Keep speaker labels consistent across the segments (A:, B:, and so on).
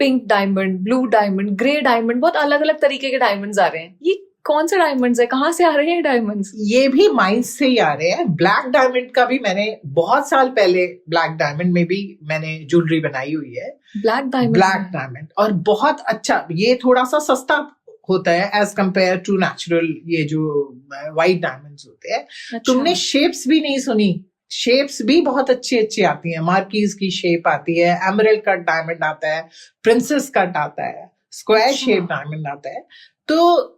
A: Pink diamond, blue diamond, grey diamond, बहुत अलग अलग तरीके के डायमंड्स आ रहे हैं। ये कौन से डायमंड्स है, कहाँ से आ रहे हैं डायमंड्स?
B: ये भी माइंस से ही आ रहे हैं। ब्लैक डायमंड का भी मैंने बहुत साल पहले ब्लैक डायमंड में भी मैंने ज्वेलरी बनाई हुई है।
A: ब्लैक
B: डायमंड और बहुत अच्छा, ये थोड़ा सा सस्ता होता है एज कंपेयर टू नेचुरल ये जो व्हाइट डायमंड्स होते हैं।
A: अच्छा।
B: तुमने शेप्स भी नहीं सुनी, शेप्स भी बहुत अच्छी अच्छी आती हैं। मार्कीज की शेप आती है, एमरल्ड कट डायमंड आता है, प्रिंसेस कट आता है, स्क्वायर शेप डायमंड आता है। तो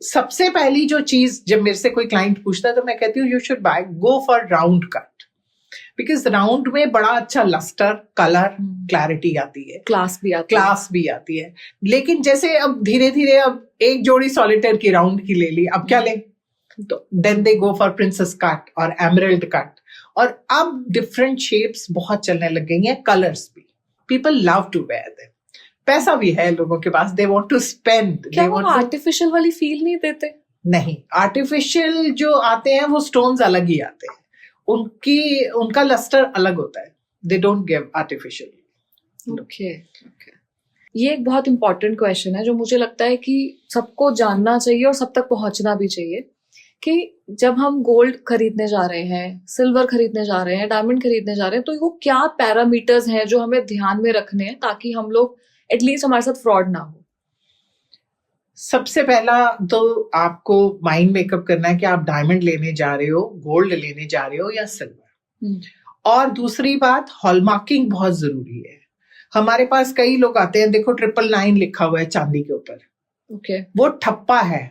B: सबसे पहली जो चीज जब मेरे से कोई क्लाइंट पूछता है तो मैं कहती हूँ you should buy, go for round cut, because round में बड़ा अच्छा लस्टर, कलर, क्लैरिटी आती है, क्लास भी आती है। लेकिन जैसे अब धीरे धीरे अब एक जोड़ी सॉलिटेयर की राउंड की ले ली, अब क्या ले, तो then they go for princess cut और एमरल्ड कट। और अब डिफरेंट शेप्स बहुत चलने लग गई हैं, कलर्स भी। People love to wear them, पैसा भी है लोगों के पास, दे वांट टू स्पेंड।
A: क्या वो आर्टिफिशियल वाली फील नहीं देते? नहीं,
B: आर्टिफिशियल जो आते हैं वो स्टोन्स अलग ही आते हैं, उनका लस्टर अलग होता है, they don't give artificial.
A: Okay. ये एक बहुत इंपॉर्टेंट क्वेश्चन है जो मुझे लगता है कि सबको जानना चाहिए और सब तक पहुंचना भी चाहिए, कि जब हम गोल्ड खरीदने जा रहे हैं, सिल्वर खरीदने जा रहे हैं, डायमंड खरीदने जा रहे हैं, तो वो क्या पैरामीटर्स हैं जो हमें ध्यान में रखने हैं ताकि हम लोग एटलीस्ट हमारे साथ फ्रॉड ना हो?
B: सबसे पहला तो आपको माइंड मेकअप करना है कि आप डायमंड लेने जा रहे हो, गोल्ड लेने जा रहे हो या सिल्वर। और दूसरी बात, हॉलमार्किंग बहुत जरूरी है। हमारे पास कई लोग आते हैं, देखो 999 लिखा हुआ है चांदी के ऊपर,
A: ओके,
B: वो ठप्पा है।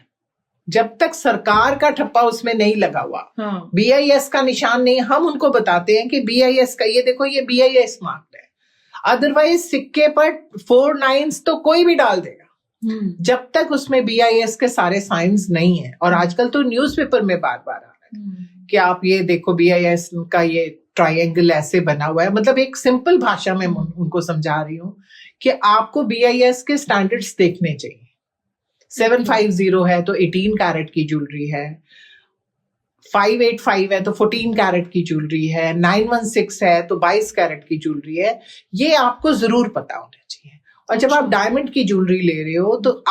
B: जब तक सरकार का ठप्पा उसमें नहीं लगा हुआ, BIS का निशान नहीं, हम उनको बताते हैं कि BIS का ये देखो, ये BIS मार्क्ड है। अदरवाइज सिक्के पर 4 9s तो कोई भी डाल देगा, जब तक उसमें BIS के सारे साइंस नहीं है। और आजकल तो न्यूज़पेपर में बार बार आ रहा है कि आप ये देखो BIS का ये ट्रायंगल ऐसे बना हुआ है। मतलब एक सिंपल भाषा में उनको समझा रही हूँ कि आपको BIS के स्टैंडर्ड्स देखने चाहिए। 750 है तो 18 कैरेट की ज्वेलरी है, 585 है तो 14 कैरेट की ज्वेलरी है, 916 है तो 22 कैरेट की ज्वेलरी है। ये आपको जरूर पता होना चाहिए। और जब आप डायमंड की ज्वेलरी ले रहे हो तो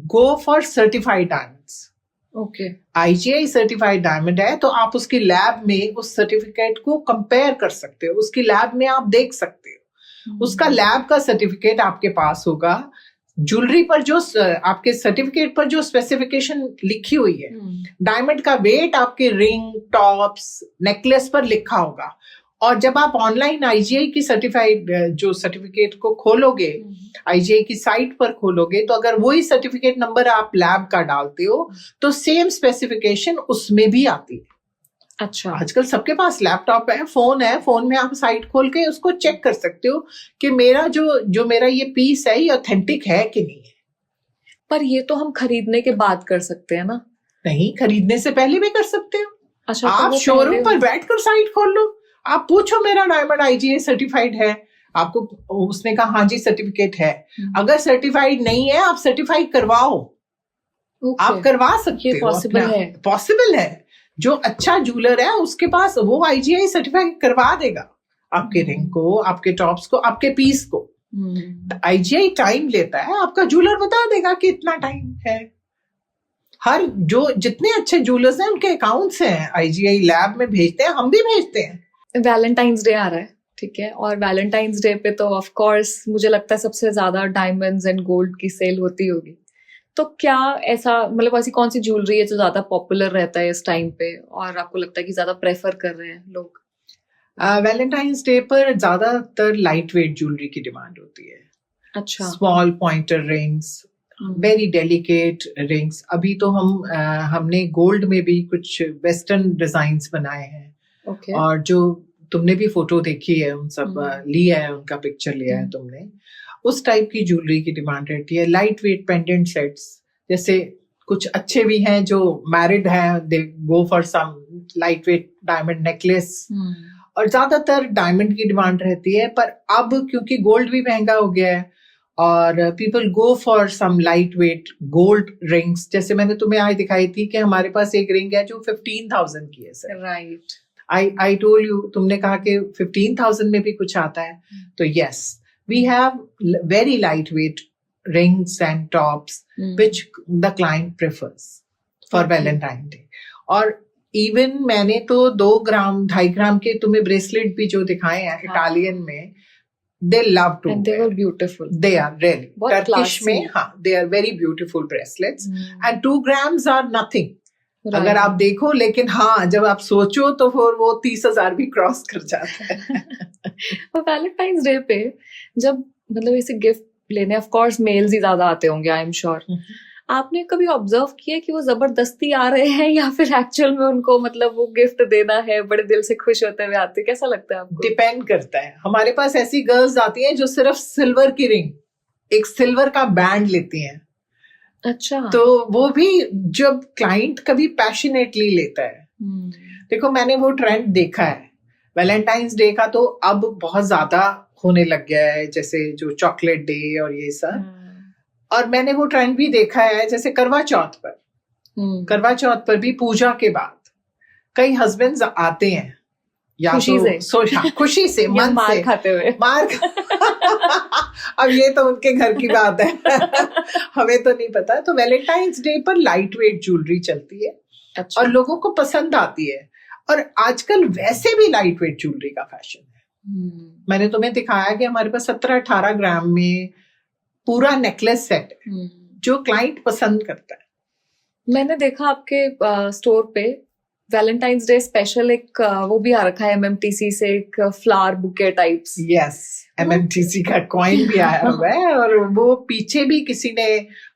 B: go for certified diamonds.
A: Okay,
B: IGI certified diamond है तो आप उसकी लैब में उस सर्टिफिकेट को कंपेयर कर सकते हो, उसकी लैब में आप देख सकते हो। उसका लैब का सर्टिफिकेट आपके पास होगा, ज्वेलरी पर जो आपके सर्टिफिकेट पर जो स्पेसिफिकेशन लिखी हुई है, डायमंड का वेट आपके रिंग, टॉप्स, नेकलेस पर लिखा होगा। और जब आप ऑनलाइन IGI की सर्टिफाइड जो सर्टिफिकेट को खोलोगे, IGI की साइट पर खोलोगे, तो अगर वही सर्टिफिकेट नंबर आप लैब का डालते हो तो सेम स्पेसिफिकेशन उसमें भी आती है।
A: अच्छा,
B: आजकल सबके पास लैपटॉप है, फोन में आप साइट खोल के उसको चेक कर सकते हो कि मेरा जो मेरा ये पीस है ये ऑथेंटिक है कि नहीं है।
A: पर ये तो हम खरीदने के बाद कर सकते हैं ना?
B: नहीं, खरीदने से पहले भी कर सकते हो।
A: अच्छा,
B: आप
A: तो
B: शोरूम पर बैठकर साइट खोल लो, आप पूछो मेरा डायमंड IGI सर्टिफाइड है, आपको उसने कहा हाँ जी सर्टिफिकेट है। अगर सर्टिफाइड नहीं है, आप सर्टिफाइड करवाओ। आप करवा सकते हो, पॉसिबल है। जो अच्छा ज्वेलर है उसके पास वो IGI सर्टिफाइड करवा देगा आपके रिंग को, आपके टॉप्स को, आपके पीस को। IGI टाइम लेता है, आपका ज्वेलर बता देगा कि इतना टाइम है। जितने अच्छे ज्वेलर्स हैं उनके अकाउंट्स हैं, IGI लैब में भेजते हैं, हम भी भेजते हैं।
A: वैलेंटाइंस डे आ रहा है, ठीक है, और वैलेंटाइंस डे पे तो ऑफ कोर्स मुझे लगता है सबसे ज्यादा डायमंड्स एंड गोल्ड की सेल होती होगी। तो क्या ऐसा, मतलब ऐसी कौन सी ज्वेलरी है जो ज्यादा पॉपुलर रहता है इस टाइम पे और आपको लगता है कि ज्यादा प्रेफर कर रहे हैं लोग?
B: वैलेंटाइंस डे पर ज्यादातर लाइट वेट ज्वेलरी की डिमांड होती है।
A: अच्छा,
B: small pointer rings, very delicate rings. अभी तो हमने गोल्ड में भी कुछ वेस्टर्न डिजाइन्स बनाए हैं।
A: okay.
B: और जो तुमने भी फोटो देखी है, उन सब लिया है, उनका पिक्चर लिया है तुमने, उस टाइप की ज्वेलरी की डिमांड रहती है। लाइट वेट पेंडेंट सेट्स, जैसे कुछ अच्छे भी हैं जो मैरिड हैं, they go for some light weight diamond necklace. और ज्यादातर डायमंड की डिमांड रहती है। पर अब क्योंकि गोल्ड भी महंगा हो गया है और people go for some light weight gold rings. जैसे मैंने तुम्हें आज दिखाई थी कि हमारे पास एक रिंग है जो 15,000 की है sir.
A: Right,
B: I told you, तुमने कहा कि 15,000 में भी कुछ आता है। तो yes, We have very lightweight rings and tops, which the client prefers for Valentine Day. और इवन मैंने तो 2 ग्राम 2.5 ग्राम के तुम्हें ब्रेसलेट भी जो दिखाए हैं इटालियन में, they love to
A: And they were beautiful.
B: They are really
A: बहुत
B: Turkish
A: classy.
B: में, हाँ, they are very beautiful bracelets. And 2 grams are nothing.
A: Right.
B: अगर आप देखो, लेकिन हाँ जब आप सोचो तो फिर वो 30,000 भी क्रॉस कर जाता है.
A: और वैलेंटाइंस डे पे जब मतलब ऐसे गिफ्ट लेने, ऑफ कोर्स मेल्स ही ज्यादा आते होंगे, आई एम श्योर. आपने कभी ऑब्जर्व किया कि वो जबरदस्ती आ रहे हैं या फिर एक्चुअल में उनको मतलब वो गिफ्ट देना है, बड़े दिल से खुश होते हुए आते हैं? कैसा लगता है आपको?
B: डिपेंड करता है. हमारे पास ऐसी गर्ल्स आती हैं जो सिर्फ सिल्वर की रिंग, एक सिल्वर का बैंड लेती हैं.
A: अच्छा.
B: तो वो भी जब क्लाइंट कभी पैशनेटली लेता है. देखो मैंने वो ट्रेंड देखा है. वैलेंटाइंस डे का तो अब बहुत ज्यादा होने लग गया है, जैसे जो चॉकलेट डे और ये सब. और मैंने वो ट्रेंड भी देखा है जैसे करवा चौथ पर. करवा चौथ पर भी पूजा के बाद कई हस्बैंड्स आते हैं, या
A: खुशी से
B: खुशी से मन
A: मार
B: से
A: खाते हुए.
B: अब ये तो उनके घर की बात है. हमें तो नहीं पता. तो वैलेंटाइंस डे पर लाइट वेट ज्वेलरी चलती है. अच्छा. और लोगों को पसंद आती है. और आजकल वैसे भी लाइट वेट ज्वेलरी का फैशन है. मैंने तुम्हें दिखाया कि हमारे पास 17-18 ग्राम में पूरा नेकलेस सेट है जो क्लाइंट पसंद करता है.
A: मैंने देखा आपके स्टोर पे वैलेंटाइंस डे स्पेशल एक वो भी आ रखा है MMTC से, एक flower bouquet types.
B: Yes, MMTC का कॉइन भी आया हुआ है. और वो पीछे भी किसी ने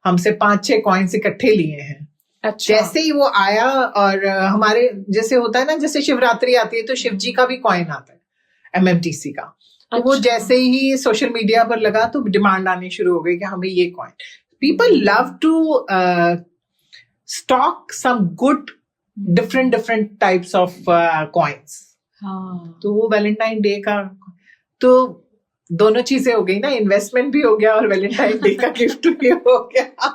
B: हमसे 5-6 कॉइन्स इकट्ठे लिए हैं. अच्छा. जैसे ही वो आया, और हमारे जैसे होता है ना, जैसे शिवरात्रि आती है तो शिव जी का भी कॉइन आता है MMTC का. तो वो जैसे ही सोशल मीडिया पर लगा तो डिमांड आनी शुरू हो गई कि हमें ये coin. People love to stock some good different types of coins. तो वो वैलेंटाइन डे का तो दोनों चीजें हो गई ना, इन्वेस्टमेंट भी हो गया और वैलेंटाइन डे का गिफ्ट भी हो गया.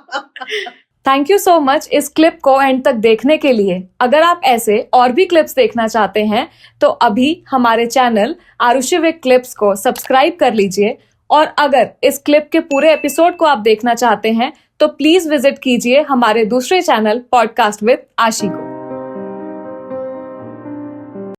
A: थैंक यू सो मच इस क्लिप को एंड तक देखने के लिए. अगर आप ऐसे और भी क्लिप्स देखना चाहते हैं तो अभी हमारे चैनल आरुषि विद क्लिप्स को सब्सक्राइब कर लीजिए. और अगर इस क्लिप के पूरे एपिसोड को आप देखना चाहते हैं तो प्लीज विजिट कीजिए हमारे दूसरे चैनल पॉडकास्ट विद आशी को.